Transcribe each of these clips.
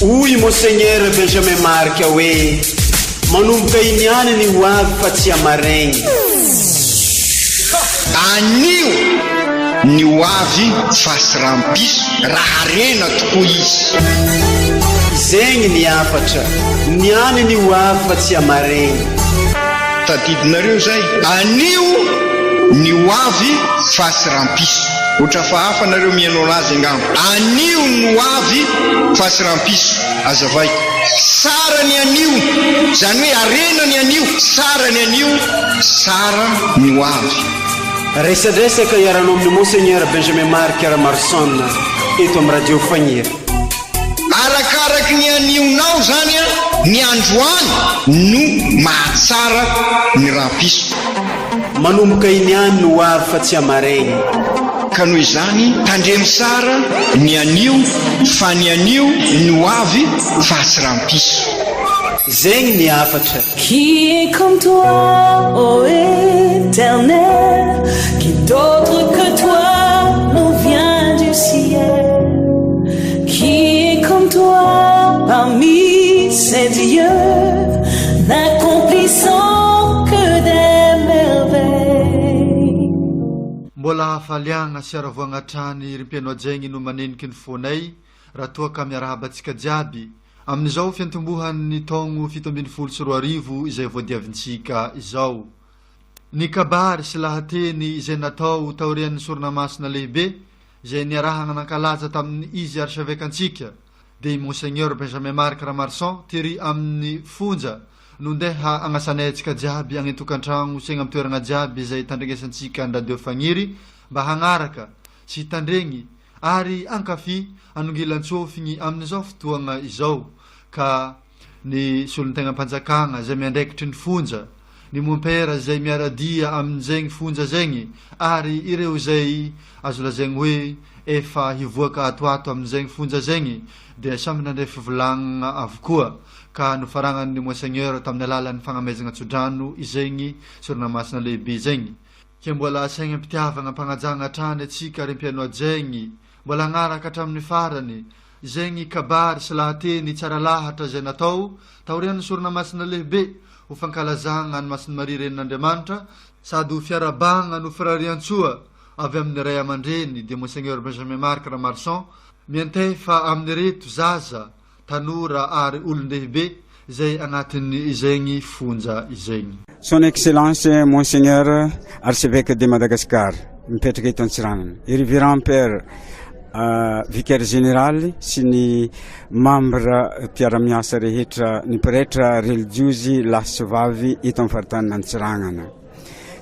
Hoy Monseigneur Benjamin Marc hoe manomboka iniany ny ho avy fa tsy amaraigny. Anio ny ho avy fa sy rampiso raha rena tokoa izy. Zegny ny afatra, niany ny ho avy fa tsy amaraigny. Tadidinareo zay, anio ny ho avy fa sy rampiso. Otra fa hafa nareo mianao azy angamba. Anio ny ho avy fa sy rampiso. Azavay, sara ny anio, zany hoe arena ny anio, sara ny anio, sara ny ho avy. Resadresaka iaranao amin'ny Monseigneur Benjamin Marc Marson eto amin'ny radio Fagniry. Arakaraky ny anionao zany ny androany no mahatsara ny rampiso. Manomboka iniany no ho avy fa tsy amaraigny. Ka noho izany tandremy sara ny anio fa ny anio ny ho avy fa tsy rampiso. Zegny ny afatra. Qui est comme toi, ô Éternel, qui d'autre que toi nous vient du ciel? Qui est comme toi parmi ces dieux, n'accomplissant que des merveilles? Mbola hafaliagna sy aravoagna trany rim-piano ajegny no maneniky ny fonay raha toa ka miarahabantsika jiaby amin'izao fiantombohan'ny taogno 1724 izay voadiavintsika izao. Ny kabary sy lahateny izay natao taorian'ny soronamasina lehibe izay niarahagna nankalaza tamin'ny izy archevekantsika dia i Monseigneur Benjamin Marc Marson tiry amin'ny fonja no ndeha agnasanaytsika jiaby agnetokantragno segna amin'ny toeragna jiaby izay tandregnesantsika ny radio Fagniry mba hagnaraka sy tandregny ary ankafy anongilan-tsofigny amin'izao fotoagna izao. Ka ny solontegna mpanjakagna zay miandraikitry ny fonja, ny mompera zay miaradia amin'izegny fonja zegny ary ireo zay azo lazaigny hoe efa hivoaka atoato amin'izegny fonja zegny dia samy nandray fivolagnana avokoa. Ka nofaragnan'ny Monseigneur tamin'ny alalan'ny fagnamezagna tsodrano izegny soronamasina lehibe zegny. Ke mbola asaigna mpitiavagna mpagnajagna trany atsika rim-piano ajegny mbola agnaraka hatramin'ny farany zegny kabary sy lahateny tsara lahatra zay natao taorian'ny soronamasina lehibe ho fankalazagna ny Masiny Maria Renin'Andriamanitra sady ho fiarabagna no firariantsoa avy amin'ny ray aman-dreny de Monseigneur Benjamin Marc Marson miantefa amin'ny reto zaza tanora ary olon-dehibe zay agnatin'ny izegny fonja izegny. Son Excellence Monseigneur Archevêque de Madagascar mipetraka eto Antsiranana, i Révérend Père vicaire général sy ny membre mpiara-miasa rehetra ny pretra religiozy lahy sy vavy eto amin'ny faritany Antsiranana.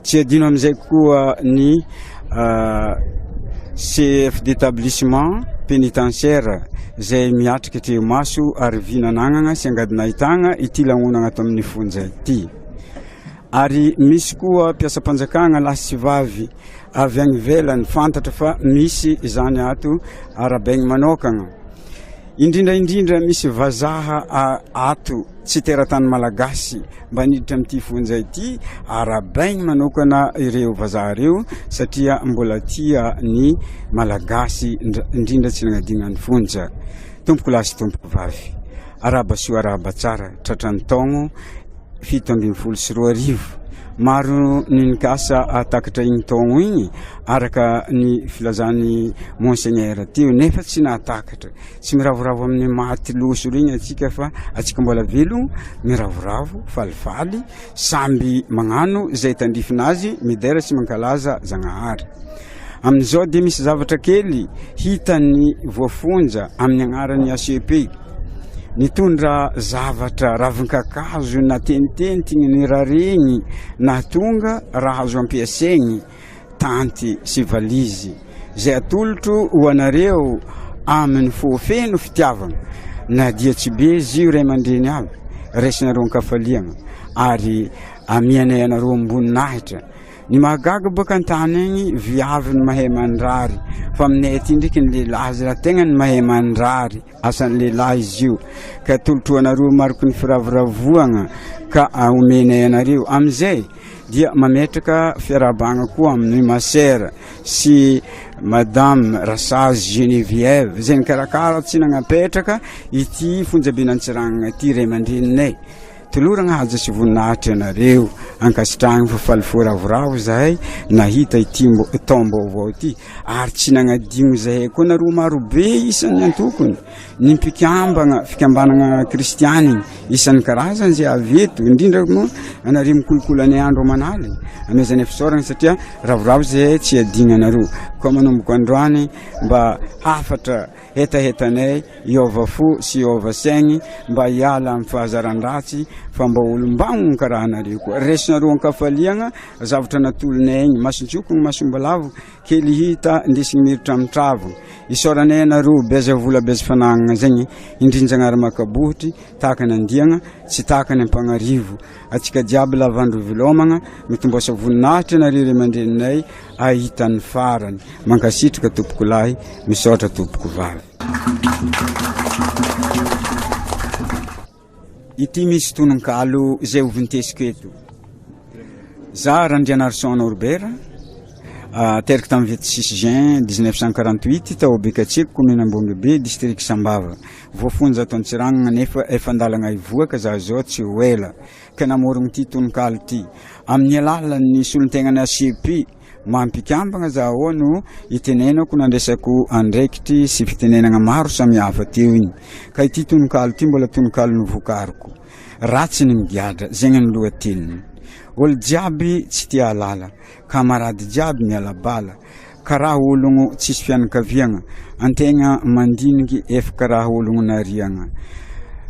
Tsy adino amin'izay koa ny chef d'établissement pénitentiaire zay miatrika ty maso ary vinanagnana sy angadinahitagna ity lanonana ato amin'ny fonja ity. Ary misy koa mpiasa-panjakagna lahy sy vavy avy agny ivelany fantatra fa misy izany ato arabaigny manokagna. Indrindra misy vazaha ato tsy teratany malagasy mba niditra amin'ity fonja ity arabaigny manokana ireo vazaha reo satria mbola tia ny malagasy indrindra tsy nagnadinany fonja. Tompoko lahy sy tompoko vavy, araba soa araba tsara tratran'ny taogno 724. Maro ny nikasa atakatra igny taogno igny araka ny filazany Monseigneur teo nefa tsy natakatra. Tsy miravoravo amin'ny maty loso regny atsika fa atsika mbola velogno miravoravo falifaly samby magnano zay tandrifinazy midera sy mankalaza Zagnahary. Amin'izao dia misy zavatra kely hitany voafonja amin'ny agnaran'ny ACP. Nitondra zavatra ravinkakazo na tenitentigny ny raregny na tonga raha azo ampiasaigny tanty sy valizy zay atolotro ho anareo amin'ny fofeno fitiavagna na dia tsy be zio ray aman-dreny avy raisinareo ankafaliagna ary amianay anareo amboninahitra. Ny mahagaga baka antany igny viavy ny mahay mandrary fa aminay aty ndraiky ny lehilahy zay tegna ny mahay mandrary asan'ny lehilahy izy io. Ka tolotro anareo mariky ny firavoravoagna ka omenay anareo amizay dia mametraka fiarabagna koa amin'ny masera sy madame Rasaz Geneviève zay karakara tsy nagnapetraka ity fonjabenantsiragna ity ray aman-dreninay toloragna haja sy voninahitra ianareo ankasitragny fa falifo zahay nahita ity tombo avao ity ary tsy nagnadigno zahay koa nareo marobe isan'ny antokony ny mpikambagna fikambanagna kristianiny isan'ny karazany zay aveto indrindra moa anareo mikolokolany andro manaly amezany fisaoragna satria ravoravo zahay tsy adigna anareo koa manomboko androany mba hafatra hetahetanay Iova fo sy Iova saigny mba hiala amin'ny fahazaran-dratsy fa mba olombagno karaha anareo koa resinareo ankafaliagna zavatra natolonay igny masontsokony masombalavo kely hita ndesigny miritra amin'ny travo isaoranay anareo beza vola beza fanagnana zegny indrinjagna ary makabohotry tahaka ny andiagna tsy tahaka ny ampagnarivo atsika diaby lavandro vilomagna mitombosa voninahitra anareo ray aman-dreninay ahitan'ny farany mankasitraka tompoko lahy misaotra tompoko vavy ity misy tononkalo zay ovintesiko eto za Randrianarson Norbert teraka tamin'ny 26 juin 1948 tao Bekatseko commune Ambongebe district Sambava voafonja Antsiragnana nefa efa andalagna ivoaka za zao tsy hoela ka namorogny ity tononkalo ity amin'ny alalan'ny solontegnany ACP mampikambagna zaho no itenenako nandresako andraikitry sy fitenenagna maro samihafa teo igny ka ity tononkalo ity mbola tononkalo novokariko ratsy ny migiadra zegny ny lohateniny olo jiaby tsy tia alala kamarady jiaby miala bala karaha ologno tsisy fianakaviagna antegna mandiniky efa karaha ologno nariagna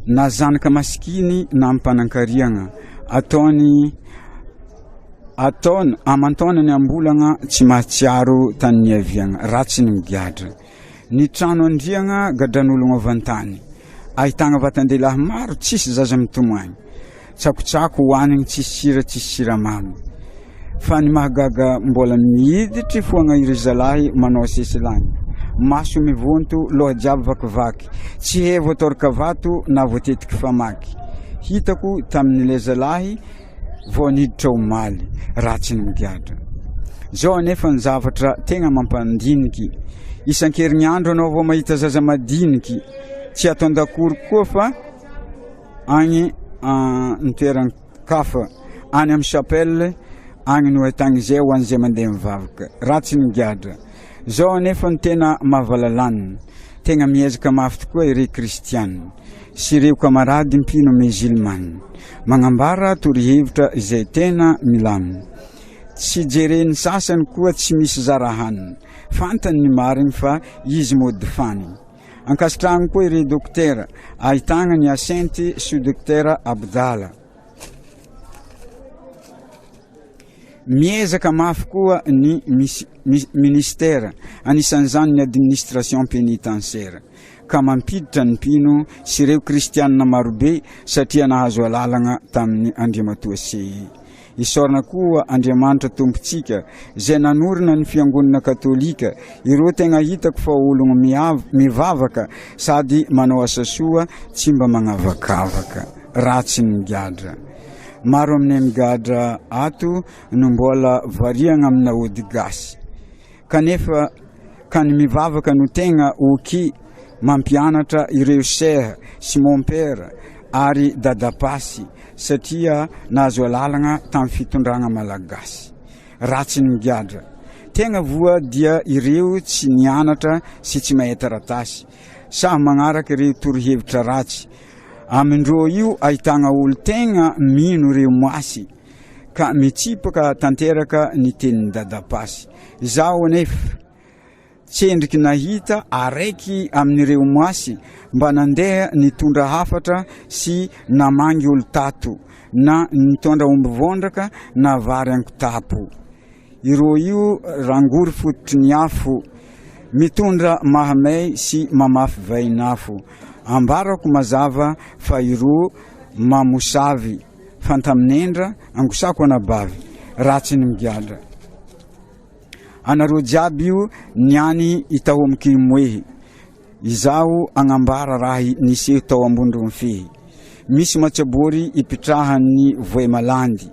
na zanaka maskiny na ampanankariagna ataony amantonany ambolagna tsy mahatsiaro tany niaviagna ratsy ny migiadra ny trano andriagna gadran'ologno avantany ahitagna vatandelahy maro tsisy zaza mitomagny tsakotsako hoanigny tsisy siramamy fa ny mahagaga mbola miditry foagna iry zalahy manao sesilany maso mivonto loha jiaby vakivaky tsy he voatoraka vato na voatetiky famaky hitako tamin'ile zalahy vao niditra omaly ratsy ny migiadra zao nefa ny zavatra tegna mampandiniky isan-kerignandro anao vao mahita zaza madiniky tsy ataon-dakory koa fa agny nitoerany kafa any amin'ny chapelle agny no ahitagny zay ho an'izay mandeha mivavaka ratsy ny migiadra zao nefa ny tena mahavalalany tegna miezaka mafy tokoa ireo kristianina sy ireo kamarady mpino musulmane magnambara torohevitra izay tena milamina tsy jereny sasany koa tsy misy zarahanina fantany ny marigny fa izy mody faniny ankasitragny koa ireo dokotera ahitagna ny asenty sous-dokotera Abdala miezaka mafy koa ny ministera anisan'izany ny administration pénitentiaire ka mampiditra ny mpino sy ireo kristianina marobe satria nahazo alalagna tamin'ny Andriamatoa Sy isorana koa Andriamanitra tompontsika zay nanorina ny fiangonana katolika ireo tegna hitako fa ologno mivavaka sady manao asa soa tsy mba magnavakavaka ratsy ny migadra maro amin'ny migadra ato no mbola variagna amina ody gasy kanefa ka ny mivavaka no tegna oky mampianatra ireo seha sy mompera ary dadapasy satria nahazo alalagna tamin'ny fitondragna malagasy ratsy ny migadra tegna voa dia ireo tsy nianatra sy tsy mahay taratasy sa magnaraka ireo torohevitra ratsy amindreo io ahitagna olo tegna mino ireo moasy ka mitsipaka tanteraka ny tenin'ny dadapasy zaho nefa tsendriky nahita araiky amin'ireo moasy mba nandeha nitondra hafatra sy namangy olo tato na nitondra omby vondraka na vary ankitapo ireo io rangory fototry ny afo mitondra mahamay sy mamafy vainafo ambarako mazava fa ireo mamosavy fantaminendra angosako anabavy ratsy ny migadra anareo jiaby io niany itahomiky moehy izaho agnambara raha niseho tao ambondro mifehy misy matsabory ipitrahan'ny voe malandy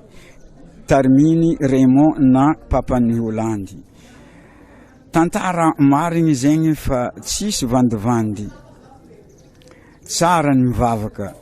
tariminy Raymond na Papany Holandy. Tantara marigny zegny fa tsisy vandivandy. Tsara ny mivavaka.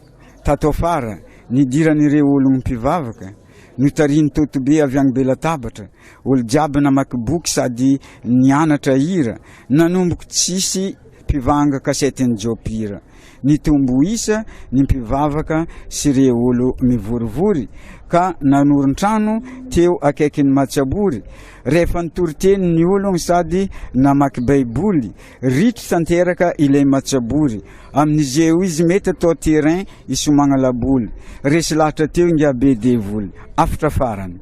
Tato afara nidiran'ireo ologno mpivavaka. Notariny totobe avy agny Belatabatra. Olo jiaby namaky boky sady nianatra hira. Nanomboky tsisy mpivanga kasetiny Jopira. Nitombo isa ny mpivavaka sy ireo olo mivorivory ka nanorin-trano teo akaikin'ny Matsabory. Rehefa nitoriteny ny ologno sady namaky baiboly ritry tanteraka ilay Matsabory. Amin'izeo izy mety atao terrain isomagna laboly. Resy lahatra teo ingabe devoly. Afatra farany.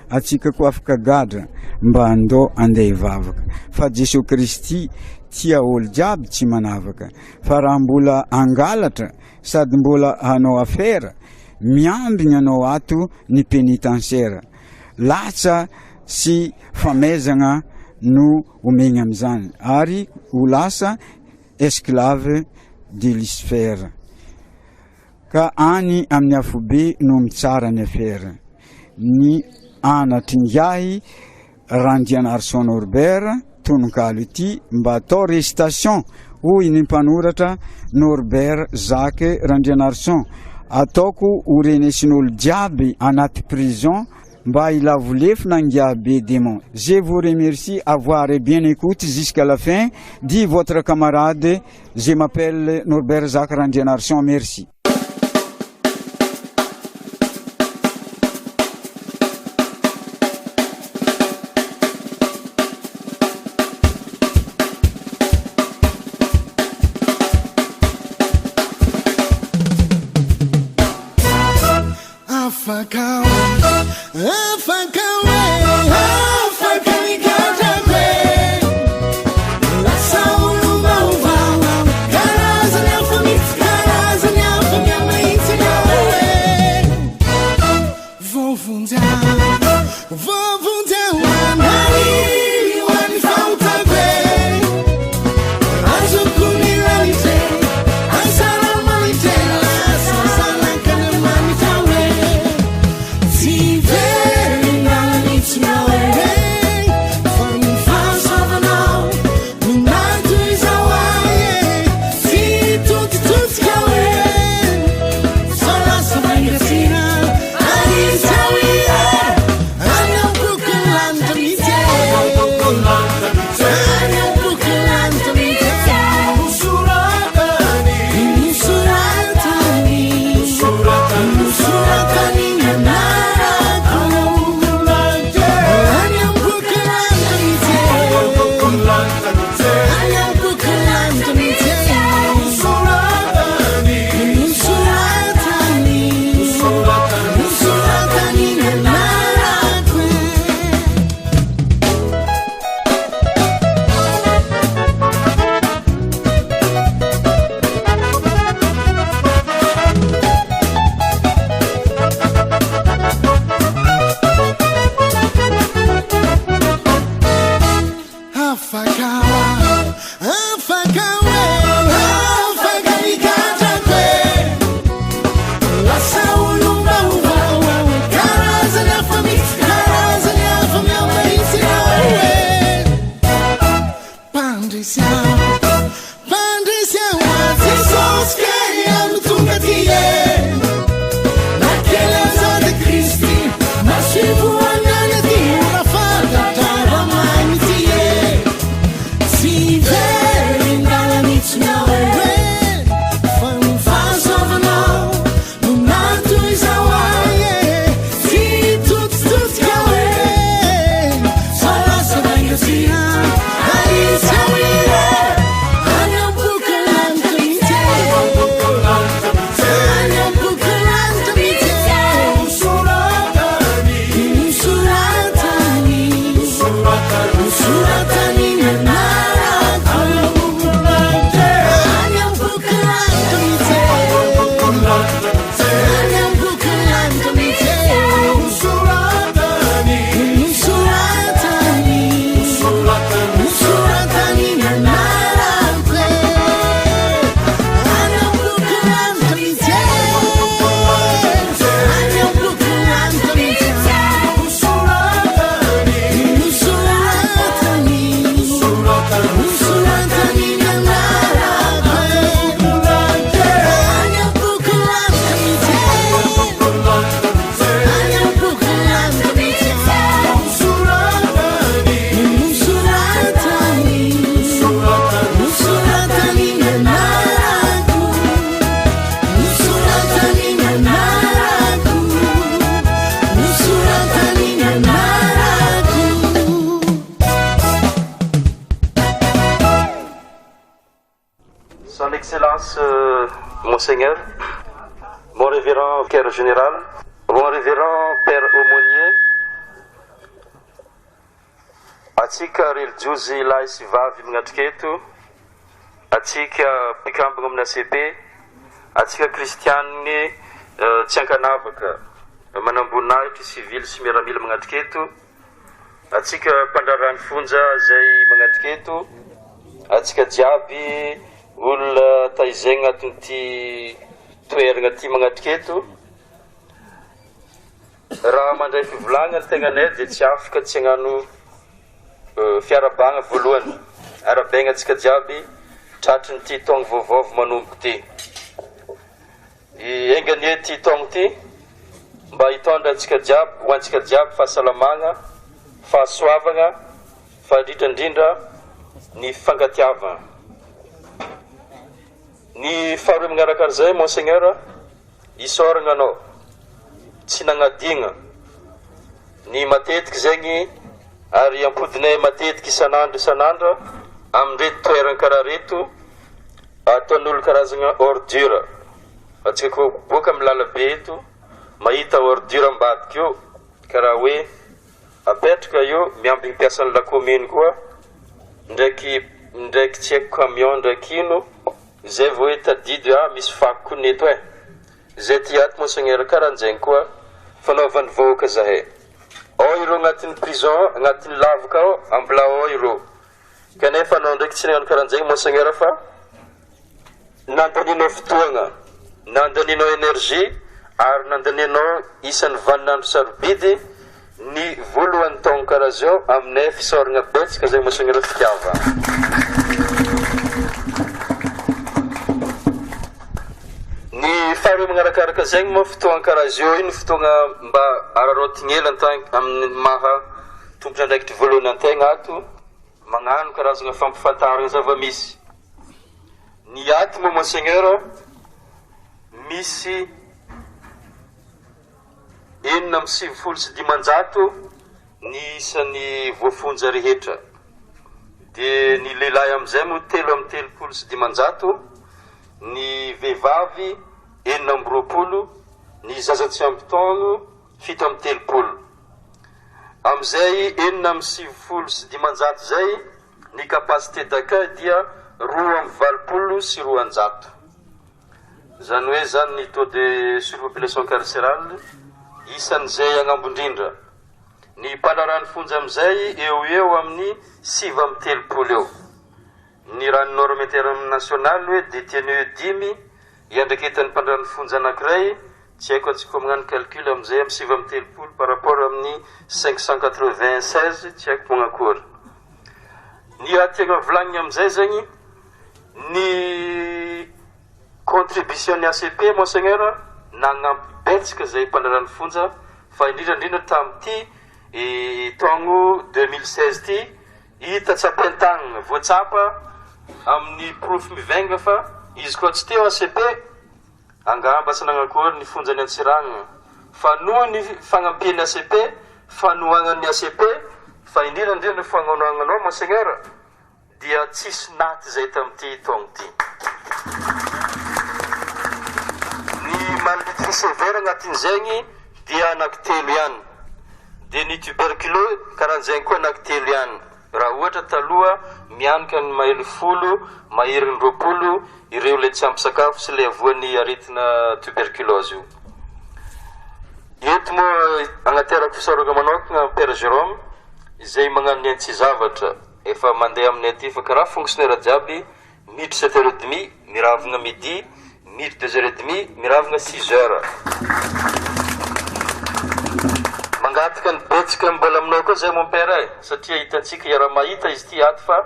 Atsika koa afaka gadra mba andao andeha hivavaka. Fa Jesosy Kristy tia olo jiaby tsy manavaka. Fa raha mbola angalatra sady mbola hanao afera, miambigny anao ato ny penitentiaire. Latsa sy famezagna no omegny amizany ary ho lasa esclave de Lucifer. Ka any amin'ny afobe no mitsara ny afera. Ny anatry ngiahy Randrianarson Norbert tononkalo ity mba atao récitation hoy ny mpanoratra Norbert Jacques Randrianarson. Ataoko ho renesin'olo jiaby anaty prison mba ilavolefo nangiabe démon. Je vous remercie avoir bien écouté jusqu'à la fin. Dit votre camarade, je m'appelle Norbert Jacques Randrianarson. Merci. Son Excellence Monseigneur, mon révérend Vicaire général, mon révérend Père Aumônier, atsika religiosy lahy sy vavy magnatrika eto, atsika mpikambagna amina CP, atsika kristianiny tsy ankanavaka manamboninahitra civil sy miaramila magnatrika eto, atsika mpandrarany fonja zay magnatrika eto, atsika jiaby olona taizay agnatin'ity toerana ty magnatrika eto. Raha mandray fivolagna tegnanay dia tsy afaka tsy hagnano fiarabagna voalohany arabaigna atsika jiaby tratry ty taogno vaovao manomboka ty. Enganie ty taogno ty mba hitondra antsika jiaby ho antsika jiaby fahasalamagna, fahasoavagna, fa indrindrandrindra ny fifangatiavagna. Ny faharoa magnarakarizay Monseigneur, isoragna anao tsy nagnadigna ny matetiky zegny ary ampodinay matetiky isanandro amin'reto toerana karaha reto ataon'olo karazagna ordure. Atsika koa boka amin'ny lalabe eto mahita ordure ambadika eo karaha hoe apetraka eo miambigny mpiasan'ny la commune koa ndraiky tsy haiko camion ndraiky ino zay vao hoe tadidy misy fako neto zay ty ato Monseigneur karan'zegny koa fanaovan'ny vahoaka zahay. Ao ireo agnatin'ny prison agnatin'ny lavaka ao ambla ao ireo kanefa anao ndraiky tsy nagnano karan'zegny Monseigneur fa nandaninao fotoagna, nandaninao énergie ary nandaninao isan'ny vaninandro sarobidy ny voalohan'ny taogno karaha zao aminay fisoragna betsaka zay Monseigneur fitiava. Ny faharoa magnarakaraka zegny moa fotoagna karaha zao iny fotoagna mba ararotignela amin'ny maha tombotra andraikitry voalohany antegna ato magnano karazagna fampifantaragna zava-misy. Ny ato moa Monseigneur misy 995 ny isan'ny voafonja rehetra, dia ny lehilahy amin'izay moa 330 ny vehivavy 920, ny zaza tsy ampy taogno 730. Amin'izay 995 zay ny capacité d'accueil dia 220 sy 200. Zany hoe zany ny taux de surpopulation carcérale isan'izay agnambondrindra. Ny mpanarany fonja amin'izay eo amin'ny 730 eo. Ny rano norme international hoe détenu 10 iandraketan'ny mpanarany fonja anankiray tsy haiko atsika magnano calcul amin'izay amin'ny 730 par rapport amin'ny 596 tsy haiko magnakory. Ny ategna volagniny amin'izay zegny ny contribution ny ACP Monseigneur nagnampy betsaka zay mpanarany fonja fa indrindrandrindra tamin'ity taogno 2016 ty hita tsapain-tagnana voatsapa amin'ny proof mivainga fa izy koa tsy teo ACP angamba sy nagnakory ny fonjany Antsiragna fa noho ny fagnampiany ACP fanohagnan'ny ACP fa indrindrandrindra fagnonoagnanao Monseigneur dia tsisy naty zay tamin'ity taogno ty. Ny maladie sévère agnatin'izegny dia anankitelo ihany, dia ny tuberculose karan'izegny koa anankitelo ihany. Raha ohatra taloha mianika ny mahelo 10, mahery 20 ireo le tsy ampy sakafo sy le avoan'ny aretina tuberculose io. Eto moa agnaterako fisoragna manokagna Père Jérôme izay magnano ny antsizavatra efa mandeha aminay aty fa karaha fonctionnaire jiaby miditra 7h30 miravagna midi, miditra 2h30 miravagna 6h. Mangataka ny betsaka mbola aminao koa zay mon père satria hitantsika iara mahita izy ty ato fa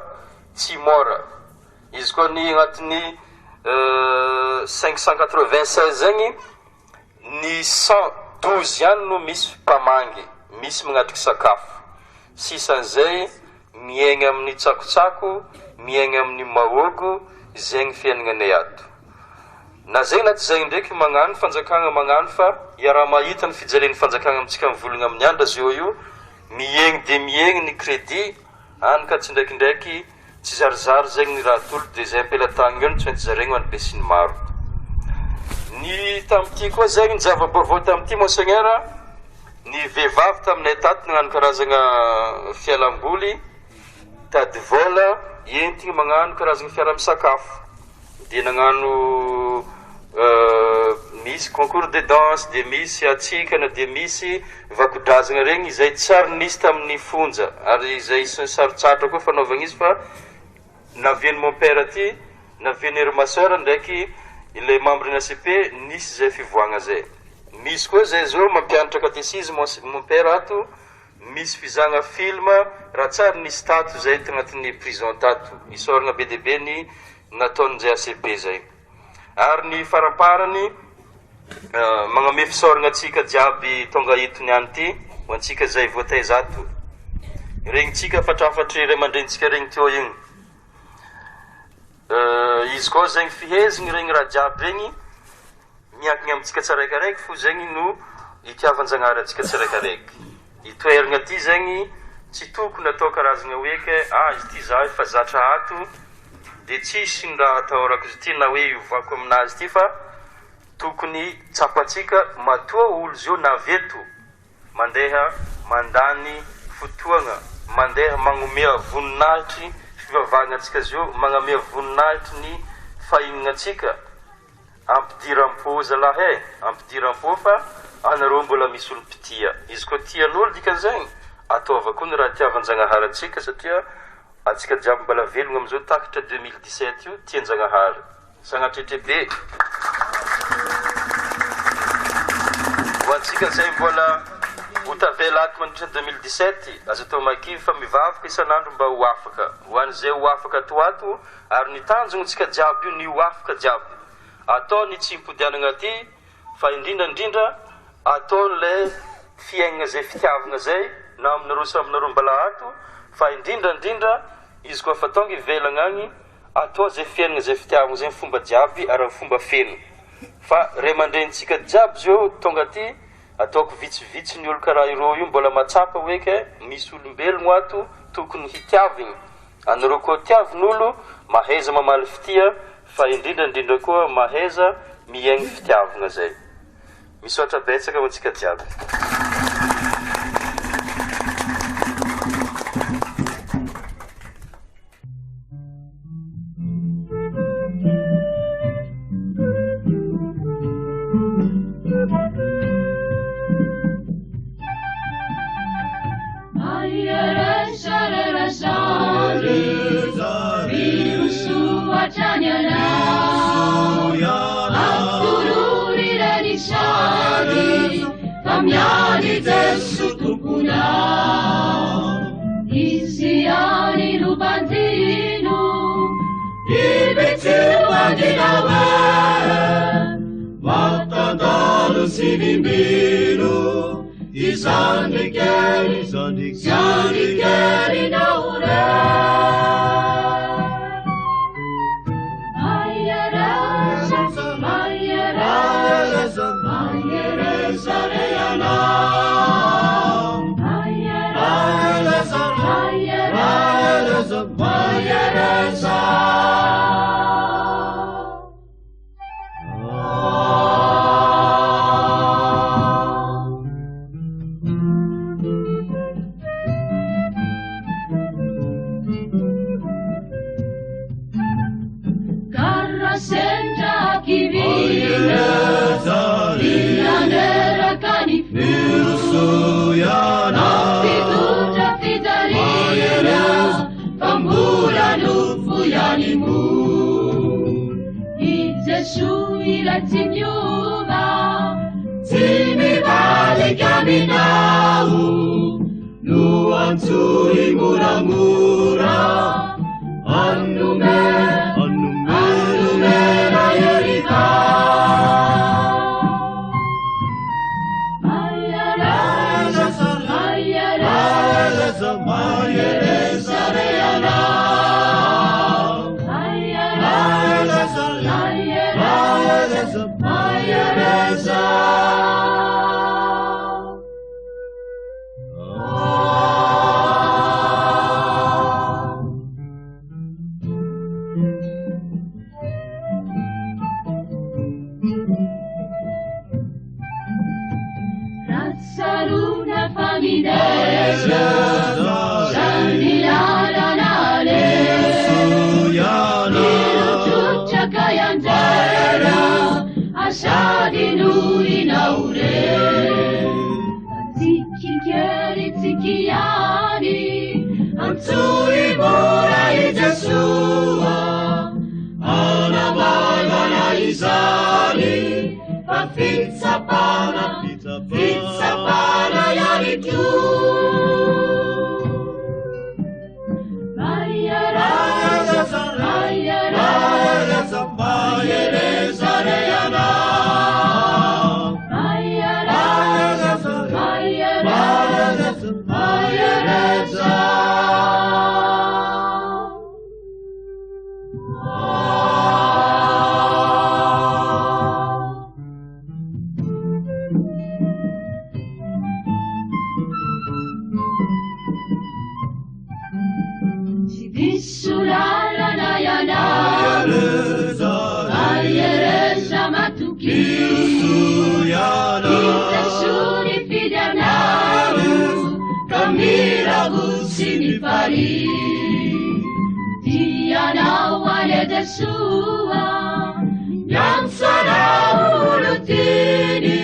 tsy mora. Izy koa ny agnatin'ny 596 zegny ny 112 ihany no misy mpamangy, misy magnatriky sakafo. Sisan'izay miaigna amin'ny tsakotsako, miaigna amin'ny mahogo, zegny fiaignanay ato. Na zegny na tsy zegny ndraiky magnano fanjakagna magnano fa iara mahita ny fijalen'ny fanjakagna amintsika mivolagna amin'ny andra zio io miaigny dia miaigny ny crédit any ka tsy ndraikindraiky tsy zarizary zegny ny raha tolo dia zay ampelatagny eo ny tsy maintsy zaregny ho an'ny be sy ny maro. Ny tamin'ity koa zegny ny zava-baovao tamin'ity monseigneur, ny vehivavy taminay tato nagnano karazagna fialamboly, tady vola entigny magnano karazagna fiara-misakafo, dia nagnano misy concours de danse, dia misy atsikana, dia misy vakodrazana regny izay tsary nisy tamin'ny fonja, ary izay sarotsatra koa fanaovagna izy fa navian'ny mon père aty, navian'ny ery ma sœur ndraiky ilay membre ny ACP nisy zay fivoagna zay. Misy koa zay zao mampianatra catéchisme mon père ato, misy fizagna film raha tsary nisy tato zay tagnatin'ny prison tato, isoragna be deabe ny nataon'izay ACP zay. Ary ny faramparany magname fisoragna atsika jiaby tonga eto niany ty ho antsika zay voataiza ato, regny tsika fatrafatry ray aman-drenitsika regny teo igny. Izy koa zegny fihezigny regny raha jiaby regny miankigny amintsika tsiraikaraiky fo zegny no itiavan-janahary antsika tsiraikaraiky. Itoeragna ty zegny tsy tokony atao karazagna hoe ke izy ty za efa zatra ato dia tsisy ny raha atahorako izy ty na hoe ivako aminazy ty, fa tokony tsapatsika matoa olo zio naveto mandeha mandany fotoagna, mandeha magnomea voninahitry fivavahagna antsika zio, magnamea voninahitry ny fahinagnatsika, ampidiram-po zalahy ampidiram-po fa anareo mbola misy olo mpitia. Izy koa tian'olo dikan'izagny ataova koa ny raha tiavan-janahary atsika, satria atsika jiaby mbola velogna amizao takatra 2017 io tian-janahary sagnatretre be. Ho antsika zay mbola ho tavela ato mandritra 2017 azo atao makivy fa mivavaka isan'andro mba ho afaka, ho an'izay ho afaka ato ato, ary ny tanjogny tsika jiaby io ny ho afaka jiaby atao ny tsy impodianagna aty, fa indrindrandrindra atao le fiaignana zay fitiavagna zay na aminareo sy aminareo mbala ato, fa indrindrandrindra izy koa fa tonga ivelagna agny atao zay fiaignana zay fitiavagna zay fomba jiaby ary fomba feno. Fa ray aman-drenitsika jiaby zio tonga aty ataoko vitsivitsy ny olo karaha ireo io mbola matsapa hoe ke misy olombelogno ato tokony hitiavigny, anareo koa tiavin'olo maheza mamaly fitia, fa indrindrandrindra koa maheza miaigny fitiavagna zay. Misaotra betsaka ho antsika jiaby. Razzaruna famidele, Sandiana nale, Ilutuccia caiantera, Asciadi lui naure, Zicchichieri, zicchiani, Anzui mora e Gesua, Ana bala isali, fa pizza pana, pizza pana yari tu. Mayara, mayara, mayere sareyana. Mayara, mayara, mayere sa. Vissurala nayana, Mayeresa matuki, Intessuri figlianaru, Camira bussini pari, Diana wale desua, Yansara ulutini,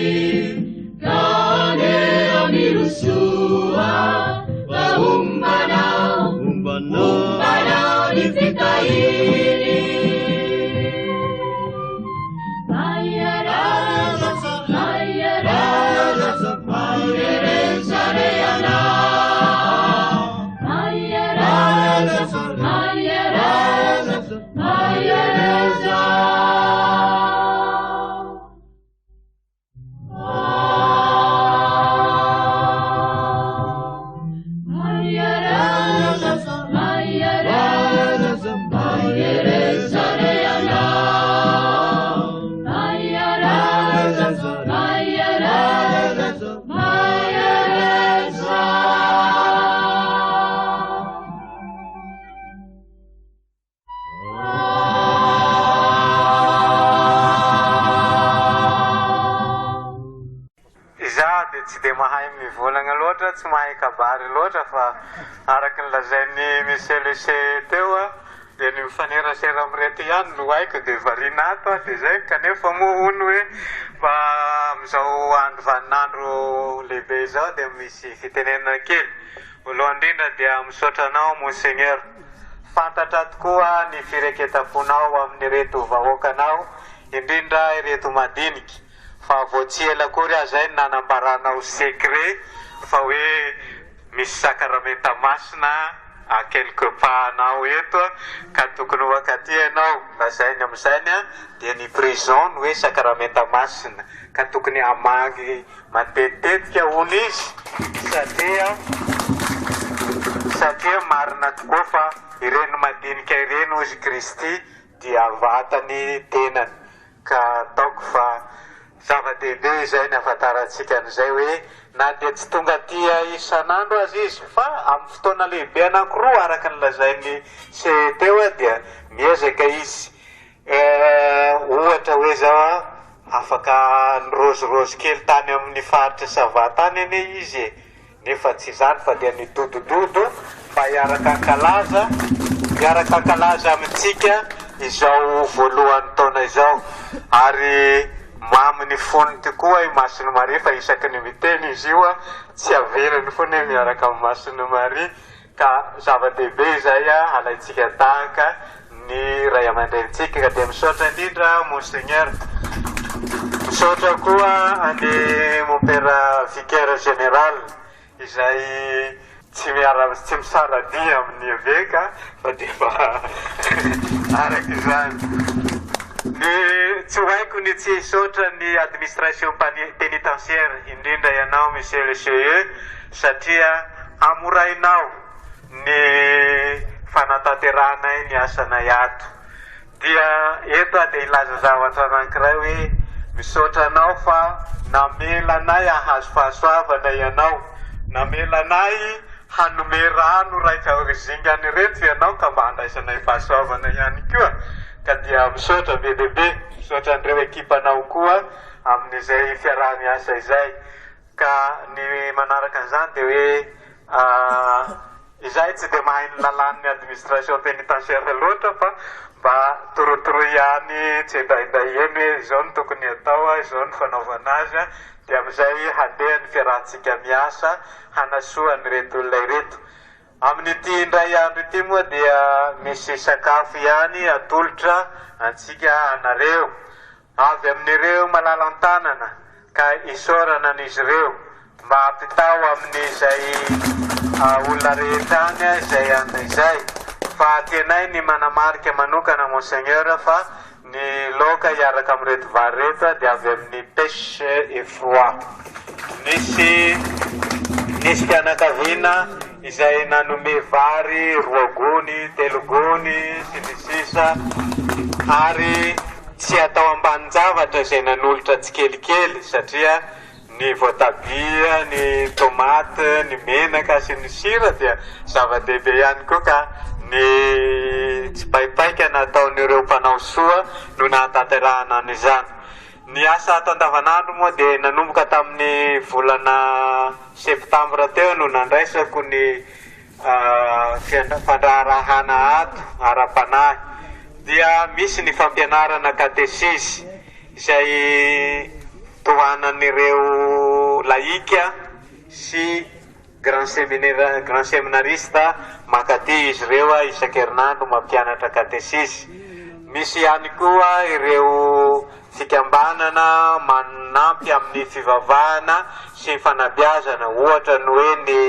Kane amirusua, Bahumbanau, Umbanau di Fitaini. Mayara, mayara, mayere sareyana. Mayara, mayara, mayere sa. Tsy de mahay mivolagna loatra, tsy mahay kabary loatra fa araky ny lazainy Monsieur le C teo dia ny mifanerasera amin'irety ihany no haiko dia variana ato dia zay kanefa moa hono hoe fa amin'izao andro vaninandro lehibe izao dia misy fitenenana kely. Voalohany indrindra dia misaotra anao Monseigneur, fantatra tokoa ny fireketam-ponao amin'ny reto vahoakanao, indrindra ireto madiniky. Fa voatsy ela kory azay nanambaranao secret fa hoe misy sakramenta masina a quelque part anao eto ka tokony ho akaty ianao. Lazainy amin'izany dia ny prison hoe sakramenta masina ka tokony hamangy matetetika hono izy satria marina tokoa fa ireny madinika ireny ozy Kristy dia vatany tenany. Ka ataoko fa zava-dehibe izay ny ahafantarantsika an'izay hoe na dia tsy tonga tia isan'andro azy izy fa amin'ny fotoana lehibe anankiroa araka ny lazainy se teo dia miezaka izy ohatra hoe zao afaka nirozirosy kely tany amin'ny faritra Sava tany ane izy nefa tsy zany fa dia nidodododo fa hiaraka ankalaza amintsika izao voalohany taona izao ary mamy ny fony tokoa i Masiny Maria fa isaky ny miteny izy io tsy averiny foana miaraka amin'ny Masiny Maria ka zava-dehibe izay alaitsika tahaka ny ray aman-drenitsika ka dia misaotra indrindra Monseigneur. Misaotra koa any mon père vicaire général izay tsy misaradia amin'ny eveka fa dia araky izany. Tsy haiko ny tsy hisaotra ny administration pénitentiaire indrindra ianao Monsieur le CE satria amorainao ny fanatanterahana ny asanay ato. Dia eto dia ilaza zavatra anankiray hoe misaotra anao fa namela anay ahazo fahasoavana ianao, namela anay hanome rano raika zingany reto ianao ka mba handraisanay fahasoavana ihany koa ka dia misaotra be dehibe misaotra an'ireo ekipanao koa amin'izay fiarah-miasa izay ka ny manaraka an'izany dia hoe izay tsy dia mahay ny lalan'ny administration pénitentiaire loatra fa mba torotoro ihany tsy indraindray eny hoe izao no tokony atao izao ny fanaovana azy dia amin'izay handeha ny fiarahantsika miasa hanasoa ny reto olona ireto amin'ity indray andro ity moa dia misy sakafo ihany atolotra antsika anareo avy amin'ireo malalan-tanana ka isorana an'izy ireo mba ampitao amin'izay olona rehetra any izay an'izay fa tenay ny manamarika manokana monseigneur fa ny loka hiaraka amin'reto vary reto dia avy amin'ny pêche et froid nisy fianakaviana izay nanome vary 2 gony 3 gony sy ny sisa ary tsy atao ambanin-javatra izay nanolotra tsikelikely satria ny voatabia, ny tomate, ny menaka sy ny sira dia zava-dehibe ihany koa ka ny tsy paipaika nataon'ireo mpanao soa no nahatanterahana an'izany. Ny asa atao andavanandro moa dia nanomboka tamin'ny volana septambra teo no nandraisako ny fandraharahana ato ara-panahy dia misy ny fampianarana katesisy izay tohanan'ireo laika sy grand seminarista makaty izy ireo isan-kerinandro mampianatra katesisy. Misy ihany koa ireo fikambanana manampy amin'ny fivavahana sy ny fanabeazana ohatra ny hoe ny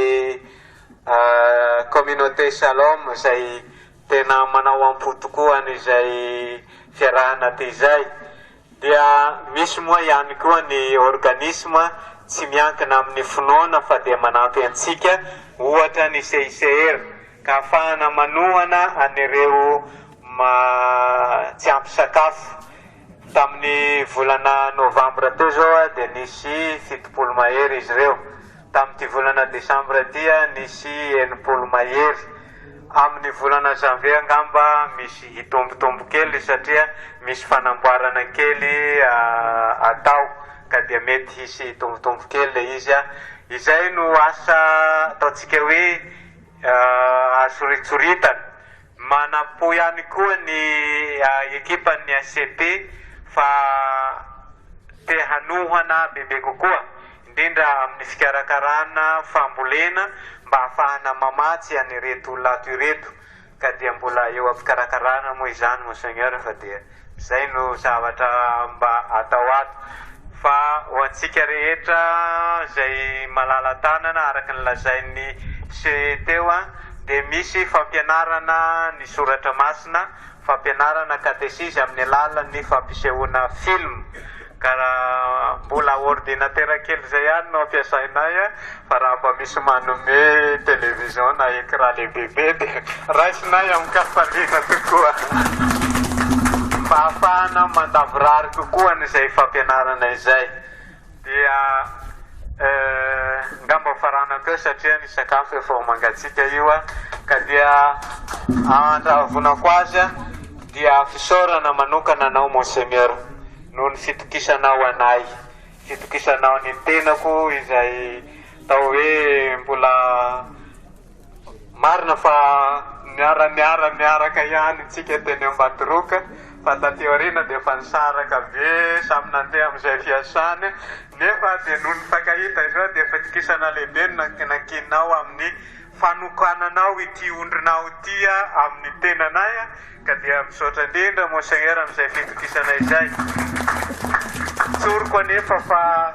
communauté Shalom izay tena manao ampotokoa izay fiarahana ty izay. Dia misy moa ihany koa ny organisme tsy miankina amin'ny finoana fa dia manampy antsika ohatra ny CICR ka ahafahana manohana an'ireo tsy ampy sakafo. Tamin'ny volana novambra teo zao dia nisy 7 mahery izy ireo. Tamin'ity volana desambra dia nisy 9 mahery. Amin'ny volana janvier angamba misy hitombotombo kely satria misy fanamboarana kely atao ka dia mety hisy hitombotombo kely izy izay no asa ataontsika hoe asoritsoritana. Manapo ihany koa ny ekipan'ny ACP fa te hanohana bebe kokoa indrindra amin'ny fikarakarana fambolena mba ahafahana mamatsy an'ireto lato ireto ka dia mbola eo am-fikarakarana moa izany monseigneur fa dia izay no zavatra mba atao ato fa ho antsika rehetra izay malala-tanana araka ny lazain'ny teo dia misy fampianarana ny soratra masina, fampianarana katesisy amin'ny alalan'ny fampisehoana film karaha mbola ordinateur kely zay ihany no ampiasainay fa raha mba misy manome television na écran lehibe dia raisinay amin'ny kafaliana tokoa mba ahafahana mandavorary kokoa n'izay fampianarana izay. Dia ngamba farana koa satria ny sakafo efa mangatsika io ka dia andravonako azy dia fisaorana manokana anao monseigneur noho ny fitokisanao anay, fitokisanao ny tenako izay tao hoe mbola marina fa miaraka ihany tsika teny Ambatoroka fa taty aoriana dia efa nisaraka be samy nandeha amin'izay fiasany nefa dia noho ny fakahita izao dia fitokisana lehibe nankinao amin'ny fanokananao ity ondrinao ity amin'ny tenanay ka dia misaotra indrindra monseigneur amin'izay fitokisana izay. Tsoriko anefa fa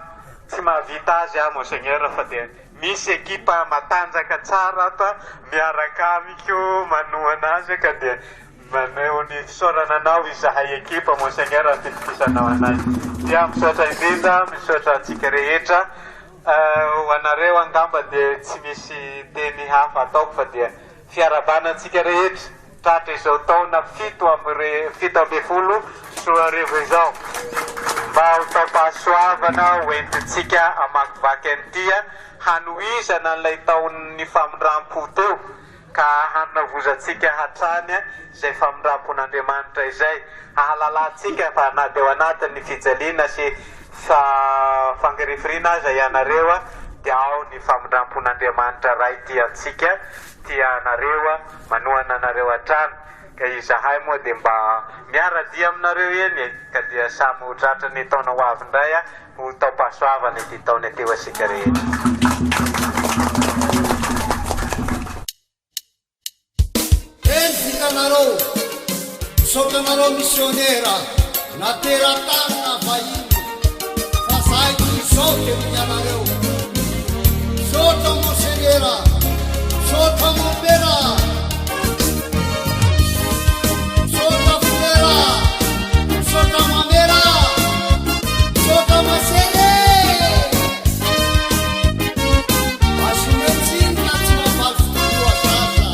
tsy mahavita azy monseigneur fa dia misy ekipa matanjaka tsara ato miaraka amiko manohana azy ka dia maneo ny fisaorana anao izahay ekipa monseigneur fitokisanao anay. Dia misaotra indrindra misaotra antsika rehetra ho anareo angamba dia tsy misy teny hafa ataoko fa dia fiarabanantsika rehetra tratra izao taona 7 ambin'ny 10 soa arivo izao. mba ho tapahasoavana hoentintsika amakivaky an'itya hanoizana n'ilay taon'ny famindram-po teo ka hanavozantsika hatrany izay famindram-pon'Andriamanitra izay ahalalantsika fa na deo anatin'ny fijaliana sy fangarefirina aza ianareo dia ao ny famindram-pon'Andriamanitra ray tiantsika tianareo manohana anareo hatrany ka izahay moa dia mba miara-dia aminareo eny ka dia samy ho tratra ny taona ho avy indray ho taopasoavana ity taona teo asika rehetra. Enzikanareo misaotra misionera natera-tanana vahiny fa zahay misaotra amin'anareo misaotra monsenera misaotra mombera misaotra fulera misaotra mamera misaotra masele asinetsinina tsy mamaly fotoa sasa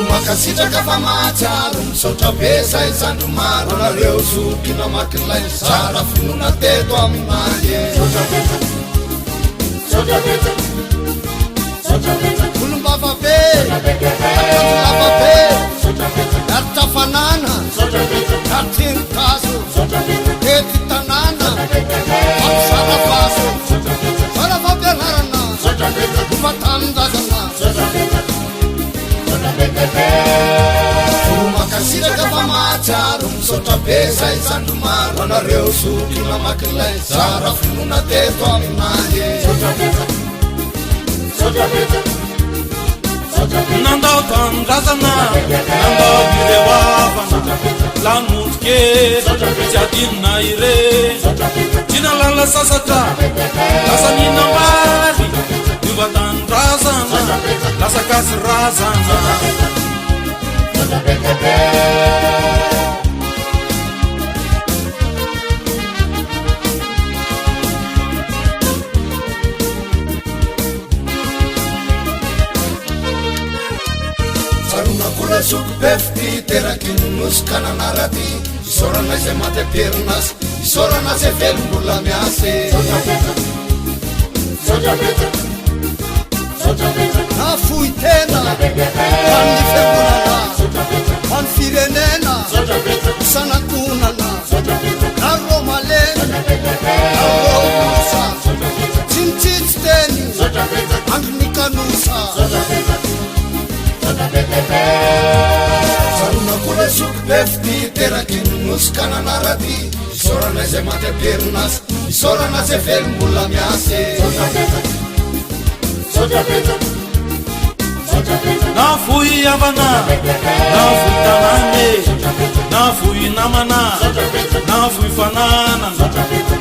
makasitraka fa mahatsiaro misaotra be zay zandro maro anareo zokina makin'ilay zara finona teto aminay olombava be akanjolava be aritra fanana aritenikazo ety tanàna amizara vaso zara fampianarana ofatanindrazana makasiraka fa mahatsiaro misaotra be zay zandro maro anareo zokina makin'ilay zara finona teto aminay nandao tanindrazana nandao irevavana lamotroke tsy adinona ire tina lala sasatra lasa ninambary iova tanindrazana lasa kasy razana soko befty teraky nosika nanaraty isorana izay maty aperinasy isorana zay velombola miasy nafoy tena amin'ny fiangonana amin'ny firenena isanankonana narô malena narô mosa tsy mitsitsy teny andro nikanosa sarona soko befty teraky nosika nanaraty isorana izay maty aperinasy isorana zay velombola miasy nafoy avana nafoy tanane nafoy namana nafoy fanana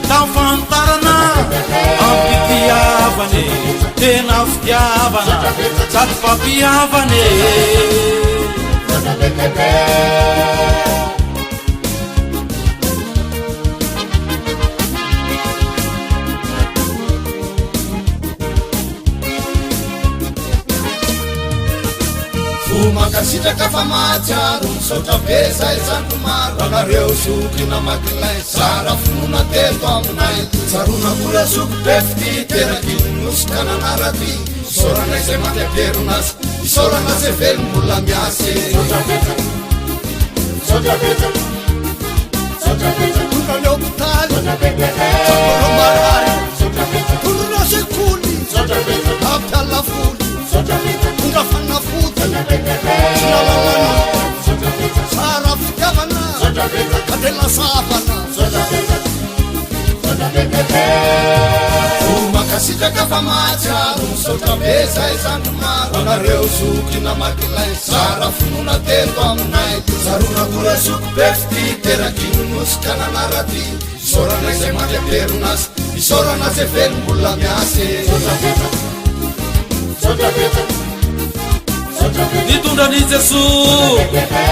tafantarana ampitiavane tena fitiavana sady fampiavane makasitraka fa mahatsiaro misaotra be zay zandro maro anareo zokina makin'ilay zara finona teto aminay sarona kola soko befty teraky nosika nanaraty isorana izay maty aperinasy isorana zay velombola miasy tondrany hôpitaly sakolomarary tondrona sekoly ampialafoly tondra fanafody sinalalana sara fitiavana kadela savana makasitraka fa mahatsiaro misaotra be zay zandro maro anareo zokina makin'ilay zara finona teto aminay sarona kola soko befty teraky nosika nanaraty isorana izay maty aperinasy isorana zay velombola miasy nitondrany Jesosy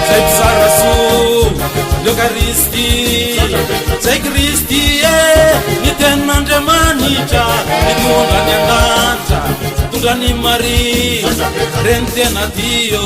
zay mpizaraso eukaristy zay Kristy ny tenin'Andriamanitra nitondrany an-danitra tondrany Maria reny tena dio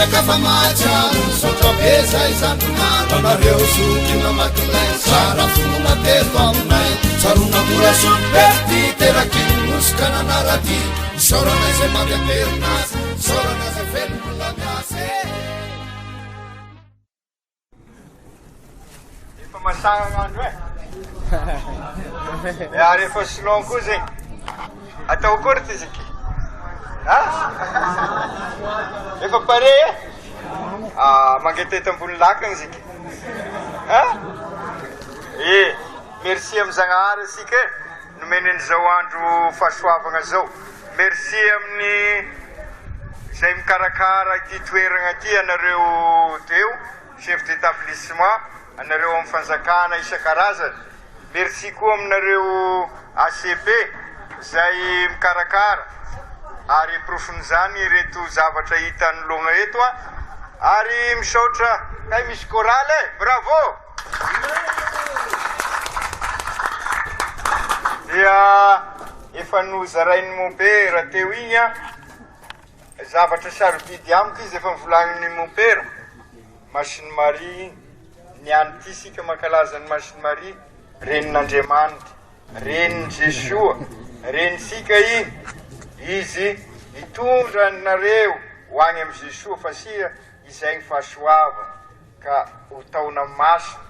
petrakafa mahatsiaro sotra be zay zandromaro anareo sokina makilay sarafona teto aminay sarona mora sopety terakinosika nanaraty misaorana izay mampiamperinazy misaorana zay velona miase efa masagnandro ary efa silon koa zegny atao akory ty ziky efa pare mangetety ambony lakagny ziky merci amy Zagnahary asika nomeny an'izao andro fahasoavagna zao merci amin'ny zay mikarakara ity toeragna ty anareo teo chef d'établissement anareo amin'ny fanjakana isan-karazany merci koa aminareo ACP zay mikarakara ary profon'izany reto zavatra hita anologna eto ary misaotra kay misy chorale bravo dia efa nozarain'ny mompera teo igny zavatra sarobidy amiko izy efa mivolagniny mompera Machine Marie niany ty sika mankalaza ny Machine Marie renin'Andriamanitra renin Jesua renisika izy hitondra nareo ho agny amy Jesua fa sia izay ny fahasoavana ka ho taona masina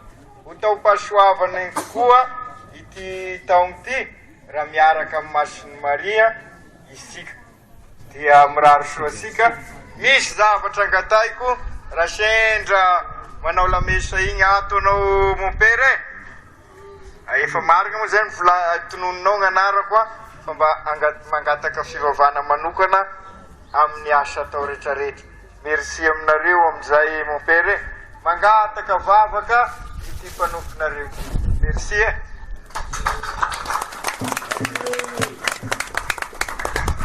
ho tao pahasoavana koa ity taogny ty raha miaraka amy Machine Maria isika dia mirary soa sika misy zavatra angataiko raha sendra manao lamesa igny ato anao mon père efa marigna moa zay tononinao gn'anarako fa mba mangataka fivavahana manokana amin'ny asa atao rehetrarehetra merci aminareo amizay mon père mangataka vavaka ity mpanofinareo merci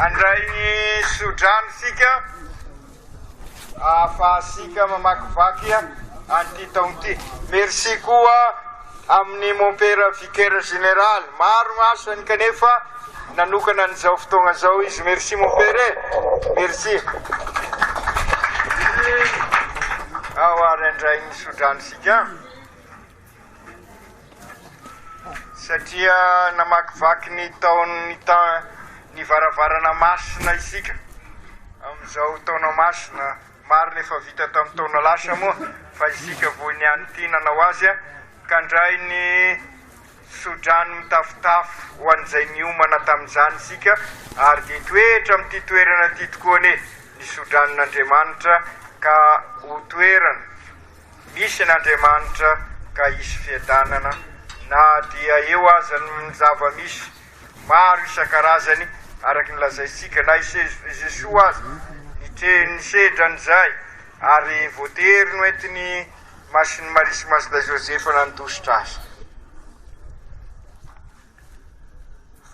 andraigny sodrano sika ahafahasika mamakivaky an'ity taogny ty merci koa amin'ny mon père vicaire général maro asany kanefa nanokana an'izao fotoagna zao izy merci mon père merci ary andraigny sodrano sika satria namakivaky ny taony ny varavarana masina isika amizao taona masina maro nefa vita tamin'ny taona lasa moa fa isika vo niany ty nanao azy ka ndray ny sodrano mitafitafy ho an'izay niomana tamin'izany isika ary de toetra amin'ity toerana ty tokoa ny sodranon'Andriamanitra ka ho toerana misy an'Andriamanitra ka isy fiadanana na dia eo aza ny zava-misy maro isan-karazany araky ny lazaisika na Jesua azy nisedra an'izay ary voatery no entiny Machine Marie sy Masida Josepha nandositra azy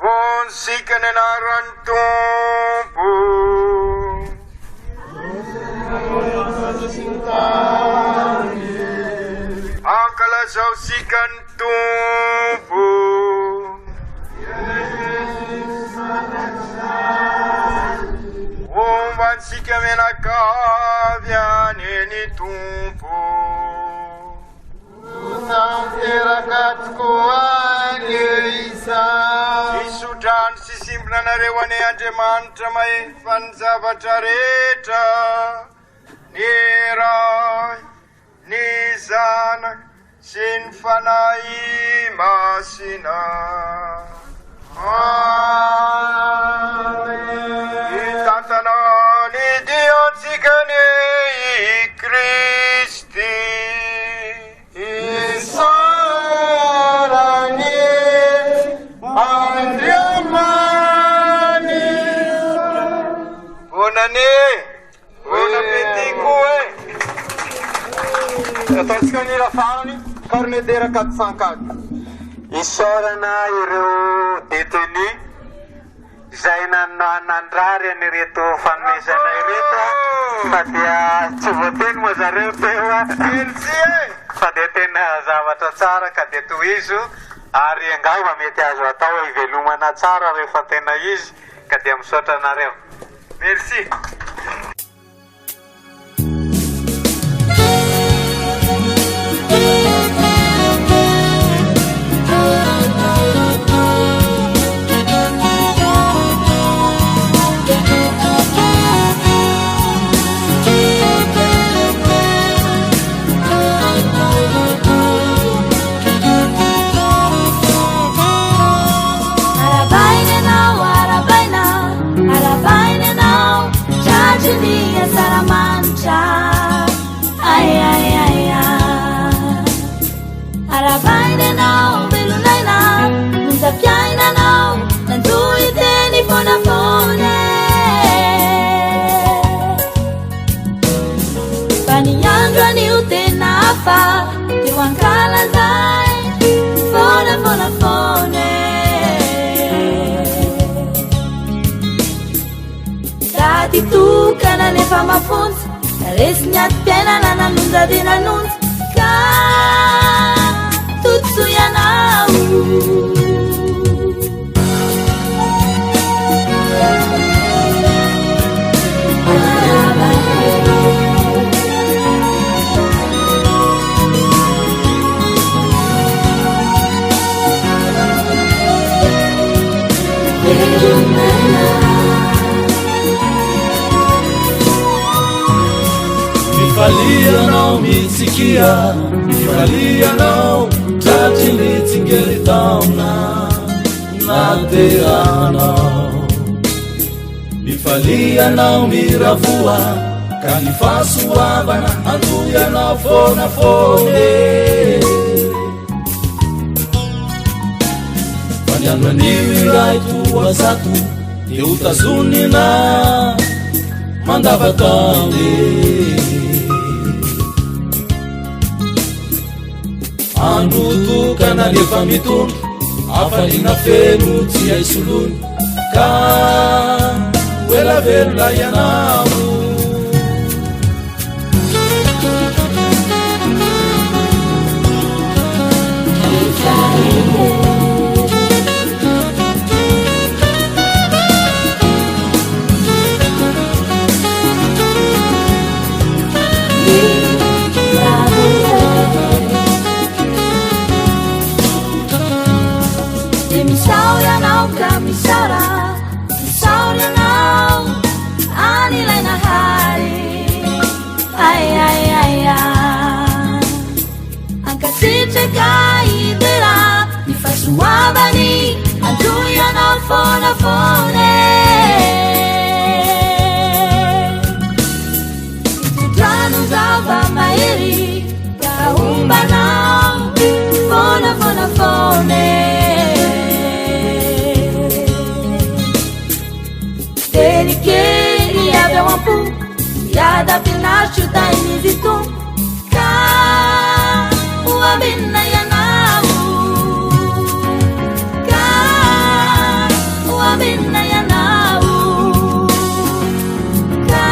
vonsika ny anaran'ny Tompo ankalazao sika ny Tompo ombantsika menakavy any Tompo namteraka tokoa ny isodrano sy simbona anareo any Andriamanitra mahefa ny zavatra rehetra ny ray ny zanaka sy ny fanahy masina hitantana ny diontsika ny Kristy isarany Andriamany bonane bona petiko ataontsika ny lafarany cornedera 404 isorana ireo detenu zay nanandrary anireto fanomezana ireto fa dia tsy voateny moa zareo teo fa dia tena zavatra tsara ka dia tohizo ary angamba mety azo atao ivelomana tsara rehefa tena izy ka dia misaotra anareo merci Faniandro an'io tena hafa eo ankalazay fonafonafone Dati tokana nefa mafontsy Resy nyaty piainana nanonja de nanonja Ka tutso ianao Falianao mitsikia Falianao tratiny tsingeritaona nateranao Mifalianao miravua ka ny fahasoavana andoianao fonafone Faniano anio iray toazato de utazonina mandavatane Andro tokana nefa mitondro afalina feno tsy hay solony ka ela velona ianao Misauranao anilay nahary ay ankasitraka idera ny fahasoavany andoianao fonafone itodrano zava-mahery ka ombanao fonafonafone Denikeri aveo ampo Yada pinashu da inizitu Ka uamina yanau Ka uamina yanau Ka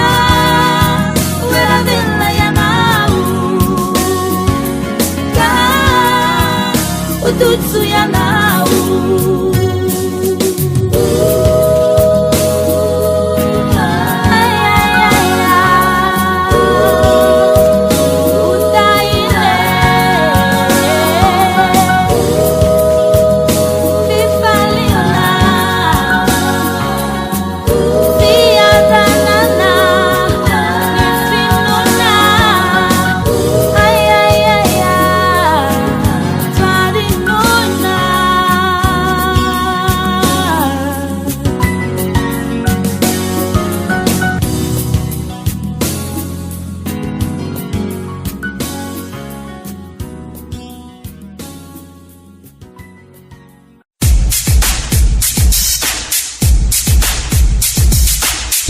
uamina yanau Ka ututsu yanau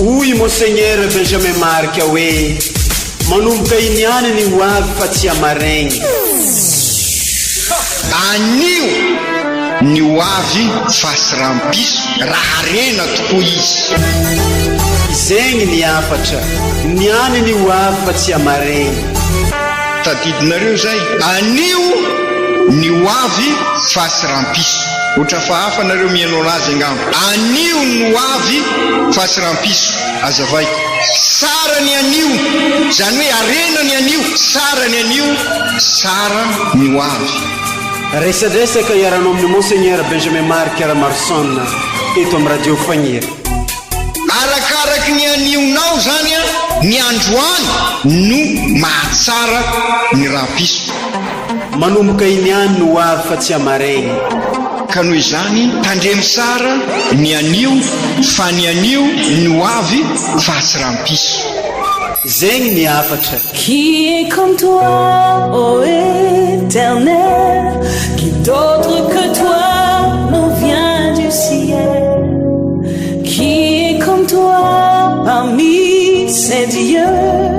Hoy Monseigneur Benjamin Marc hoe manomboka iny any ny ho avy fa tsy amaregny anio ny ho avy fasirampiso raha rena tokoa izy zegny ny afatra ny any ny ho avy fa tsy amaregny tadidinareo zay anio ny ho avy fasirampiso otra fa hafa nareo mihaino anazy angamba anio ny ho avy fasirampiso azavaiko sara ny anio zany hoe arena ny anio sara ny anio sara ny ho avy resadresaka iaranao amin'ny Monseigneur Benjamin Marc Ramarson eto amin'ny radio Fagniry arakaraky ny anionao zany a ny androany no mahatsara ny rampiso manomboka iny any no ho avy fa tsy amaregny ka noho izany tandremy sara ny anio fa ny anio ny ho avy fa tsy rampiso zegny ny afatra Qui est comme toi, ô Éternel, qui d'autre que toi nous vient du ciel, qui est comme toi parmi ces dieux